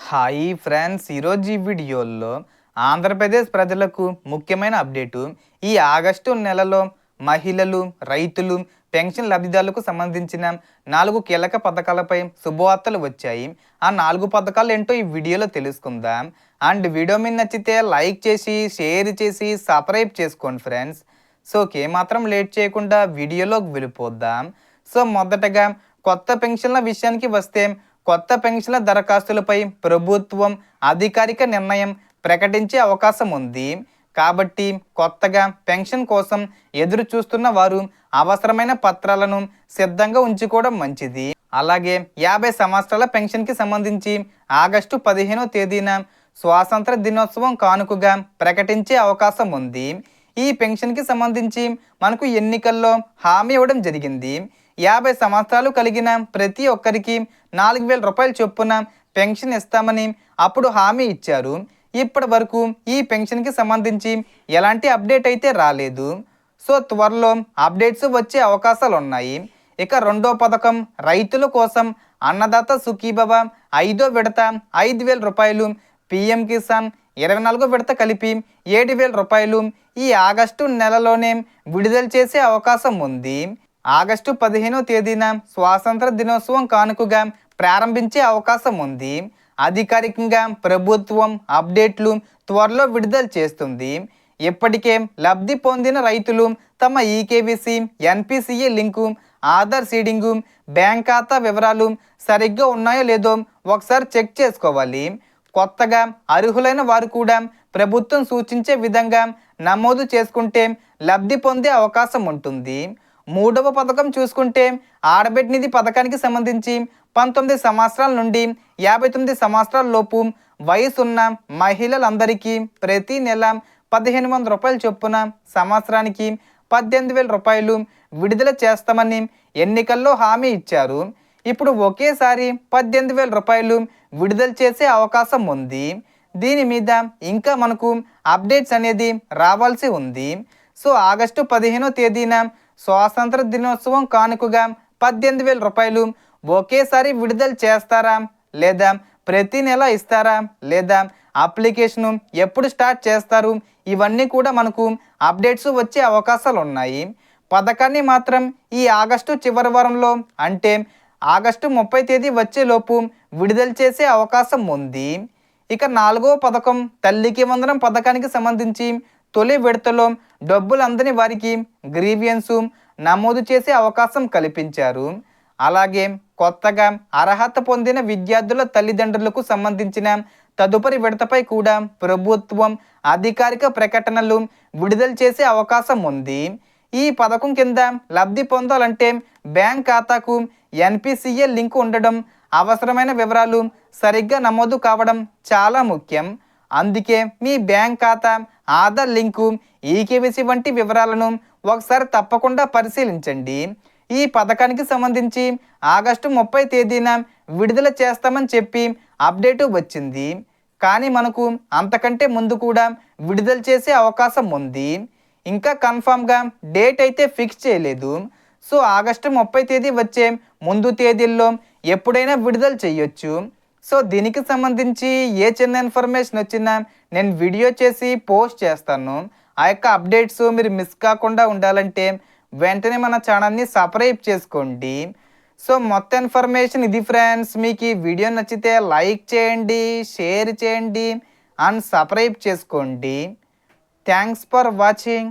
Hi friends, ఈరోజు ఈ వీడియోలో ఆంధ్రప్రదేశ్ ప్రజలకు ముఖ్యమైన అప్డేటు. ఈ ఆగస్టు నెలలో మహిళలు, రైతులు, పెన్షన్ లబ్ధిదారులకు సంబంధించిన 4 కీలక పథకాలపై శుభవార్తలు వచ్చాయి. ఆ 4 పథకాలు ఏంటో ఈ వీడియోలో తెలుసుకుందాం. అండ్ వీడియో మీద నచ్చితే లైక్ చేసి, షేర్ చేసి, సబ్స్క్రైబ్ చేసుకోండి ఫ్రెండ్స్. సో ఏమాత్రం లేట్ చేయకుండా వీడియోలోకి వెళ్ళిపోద్దాం. సో మొదటగా కొత్త పెన్షన్ల విషయానికి వస్తే, కొత్త పెన్షన్ల దరఖాస్తులపై ప్రభుత్వం అధికారిక నిర్ణయం ప్రకటించే అవకాశం ఉంది. కాబట్టి కొత్తగా పెన్షన్ కోసం ఎదురు చూస్తున్న వారు అవసరమైన పత్రాలను సిద్ధంగా ఉంచుకోవడం మంచిది. అలాగే 50 సంవత్సరాల పెన్షన్కి సంబంధించి ఆగస్టు 15వ తేదీన స్వాతంత్ర దినోత్సవం కానుకగా ప్రకటించే అవకాశం ఉంది. ఈ పెన్షన్కి సంబంధించి మనకు ఎన్నికల్లో హామీ ఇవ్వడం జరిగింది. 50 సంవత్సరాలు కలిగిన ప్రతి ఒక్కరికి 4,000 రూపాయల చొప్పున పెన్షన్ ఇస్తామని అప్పుడు హామీ ఇచ్చారు. ఇప్పటి వరకు ఈ పెన్షన్కి సంబంధించి ఎలాంటి అప్డేట్ అయితే రాలేదు. సో త్వరలో అప్డేట్స్ వచ్చే అవకాశాలు ఉన్నాయి. ఇక రెండో పథకం రైతుల కోసం అన్నదాత సుఖీభవ 5వ విడత 5,000 రూపాయలు, పిఎం కిసాన్ 24వ విడత కలిపి 7,000 రూపాయలు ఈ ఆగస్టు నెలలోనే విడుదల చేసే అవకాశం ఉంది. ఆగస్టు 15వ తేదీన స్వాతంత్ర దినోత్సవం కానుకగా ప్రారంభించే అవకాశం ఉంది. అధికారికంగా ప్రభుత్వం అప్డేట్లు త్వరలో విడుదల చేస్తుంది. ఇప్పటికే లబ్ధి పొందిన రైతులు తమ ఈకేవీసీ, ఎన్పిసిఏ లింకు, ఆధార్ సీడింగు, బ్యాంక్ ఖాతా వివరాలు సరిగ్గా ఉన్నాయో లేదో ఒకసారి చెక్ చేసుకోవాలి. కొత్తగా అర్హులైన వారు కూడా ప్రభుత్వం సూచించే విధంగా నమోదు చేసుకుంటే లబ్ధి పొందే అవకాశం ఉంటుంది. మూడవ పథకం చూసుకుంటే ఆడబిడ్డ నిధి పథకానికి సంబంధించి 19 సంవత్సరాల నుండి 59 సంవత్సరాల లోపు వయసున్న మహిళలందరికీ ప్రతి నెల 1,500 రూపాయల చొప్పున సంవత్సరానికి 18,000 రూపాయలు విడుదల చేస్తామని ఎన్నికల్లో హామీ ఇచ్చారు. ఇప్పుడు ఒకేసారి 18,000 రూపాయలు విడుదల చేసే అవకాశం ఉంది. దీని మీద ఇంకా మనకు అప్డేట్స్ అనేది రావాల్సి ఉంది. సో ఆగస్టు 15వ తేదీన స్వాతంత్ర దినోత్సవం కానుకగా 18,000 రూపాయలు ఒకేసారి విడుదల చేస్తారా, లేదా ప్రతి నెల ఇస్తారా, లేదా అప్లికేషను ఎప్పుడు స్టార్ట్ చేస్తారు, ఇవన్నీ కూడా మనకు అప్డేట్స్ వచ్చే అవకాశాలు ఉన్నాయి. పథకాన్ని మాత్రం ఈ ఆగస్టు చివరి వారంలో, అంటే ఆగస్టు 30 తేదీ వచ్చేలోపు విడుదల చేసే అవకాశం ఉంది. ఇక 4వ పథకం తల్లికి వందనం పథకానికి సంబంధించి తొలి విడతలో డబ్బులు అందని వారికి గ్రీవియన్సు నమోదు చేసే అవకాశం కల్పించారు. అలాగే కొత్తగా అర్హత పొందిన విద్యార్థుల తల్లిదండ్రులకు సంబంధించిన తదుపరి విడతపై కూడా ప్రభుత్వం అధికారిక ప్రకటనలు విడుదల చేసే అవకాశం ఉంది. ఈ పథకం కింద లబ్ధి పొందాలంటే బ్యాంక్ ఖాతాకు ఎన్పిసిఏ లింకు ఉండడం, అవసరమైన వివరాలు సరిగ్గా నమోదు కావడం చాలా ముఖ్యం. అందుకే మీ బ్యాంక్ ఖాతా, ఆధార్ లింకు, ఈకేవీసీ వంటి వివరాలను ఒకసారి తప్పకుండా పరిశీలించండి. ఈ పథకానికి సంబంధించి ఆగస్టు 30 తేదీన విడుదల చేస్తామని చెప్పి అప్డేటు వచ్చింది. కానీ మనకు అంతకంటే ముందు కూడా విడుదల చేసే అవకాశం ఉంది. ఇంకా కన్ఫామ్గా డేట్ అయితే ఫిక్స్ చేయలేదు. సో ఆగస్టు 30 తేదీ వచ్చే ముందు తేదీల్లో ఎప్పుడైనా విడుదల చేయొచ్చు. సో దీనికి సంబంధించి ఏ చిన్న ఇన్ఫర్మేషన్ వచ్చినా నేను వీడియో చేసి పోస్ట్ చేస్తాను. ఆ యొక్క అప్డేట్స్ మీరు మిస్ కాకుండా ఉండాలంటే వెంటనే మన ఛానల్ని సబ్స్క్రైబ్ చేసుకోండి. సో మొత్తం ఇన్ఫర్మేషన్ ఇది ఫ్రెండ్స్. మీకు ఈ వీడియో నచ్చితే లైక్ చేయండి, షేర్ చేయండి అండ్ సబ్స్క్రైబ్ చేసుకోండి. Thanks for watching.